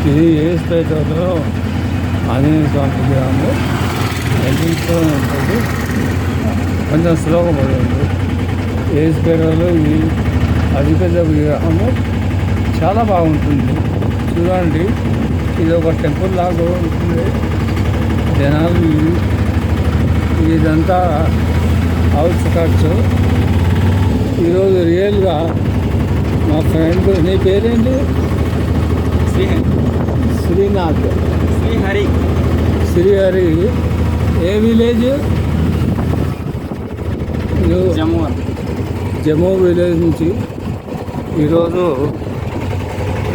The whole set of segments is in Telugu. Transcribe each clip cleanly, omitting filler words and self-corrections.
ఇది ఏస్పేటలో ఆంజనేయ స్వామి విగ్రహము ఎంట్రన్స్లో ఉంటుంది. కొంచెం స్లోగా పోతుంది. ఏస్పేటలో ఈ అతిపెద్ద విగ్రహము చాలా బాగుంటుంది. చూడండి, ఇది ఒక టెంపుల్ లాగా ఉంటుంది. జనాలు ఇదంతా అవుట్స్కట్స్. ఈరోజు రియల్గా మా ఫ్రెండ్, నీ పేరేంటి? శ్రీనాథ్. శ్రీహరి. ఏ విలేజ్? జమ్మూ విలేజ్ నుంచి ఈరోజు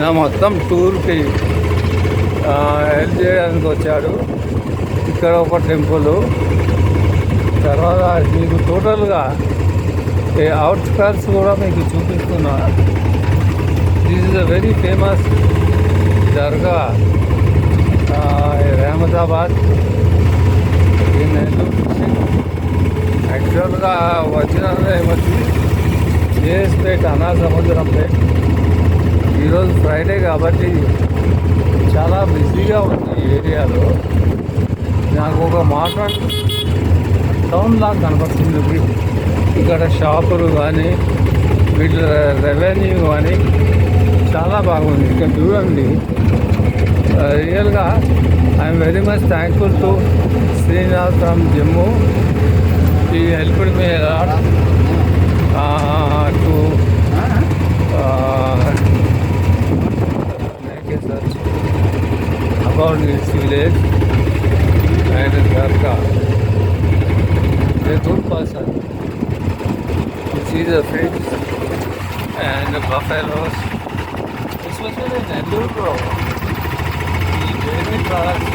నా మొత్తం టూర్కి హెల్ప్ చేయడానికి వచ్చాడు. ఇక్కడ ఒక టెంపుల్, తర్వాత మీకు టోటల్గా అవుట్స్కట్స్ కూడా మీకు చూపిస్తున్నా. This is a very famous dargah Ahmedabad in Nellore district. యాక్చువల్గా వచ్చినదే వచ్చి ఏఎస్పేట్ అనాసముద్రంపేట్. ఈరోజు ఫ్రైడే కాబట్టి చాలా బిజీగా ఉంది ఈ ఏరియాలో. నాకు ఒక మాట్లాడు టౌన్ లాగా కనపడుతుంది. ఇక్కడ షాపులు కానీ వీళ్ళ రెవెన్యూ కానీ చాలా బాగుంది. ఇక్కడ చూడండి, రియల్గా I'm very much thankful to Srinath from Jammu. He helped me a lot to make a search about this village and Dharka. A good person. You see the fields and the buffaloes. Especially in Nellore, the dairy products.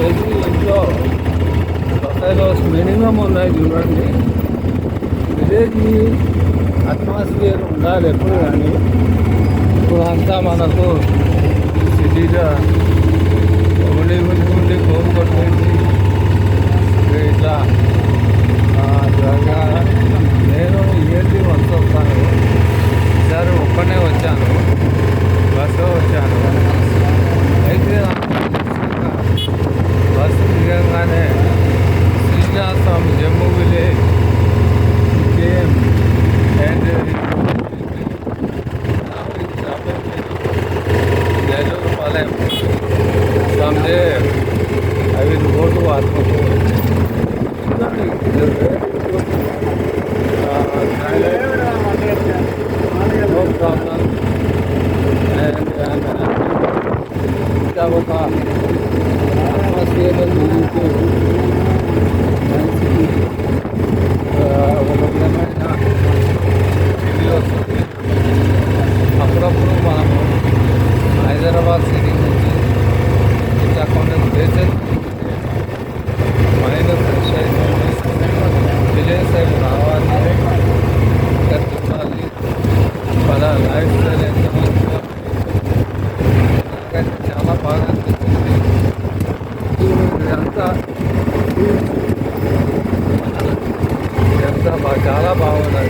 Every ఇంట్లో బఫెలోస్ మినిమం ఉన్నాయి. చూడండి, విలేజ్ అట్మాస్ఫియర్ ఉండాలి ఎప్పుడు. కానీ ఇప్పుడు అంతా మనకు సిటీలో ఉండి కోరు కొట్టేసి ఇట్లా త్వరగా. నేను ఇయర్లీ వన్స్ వస్తాను. ఈసారి ఒక్కనే వచ్చాను, బస్సు వచ్చాను. అయితే బస్సు దిగంగానే Srinath Swami Jammu village came and Nellore. Someday I will go to Atmapur. No problem. And atmosphere అప్పుడప్పుడు మనము హైదరాబాద్ సిటీ నుంచి ఇంకా కొన్ని ప్లేసెస్ మైండ్ ఫ్రెష్ అయిపోయింది. విలేజ్ సైడ్ రావాలి, ఇక్కడ చూడాలి. మన లైఫ్ స్టైల్ ఎంత మంచిగా నాకైతే చాలా బాగా అనిపిస్తుంది. ఇదంతా చాలా బాగుంది.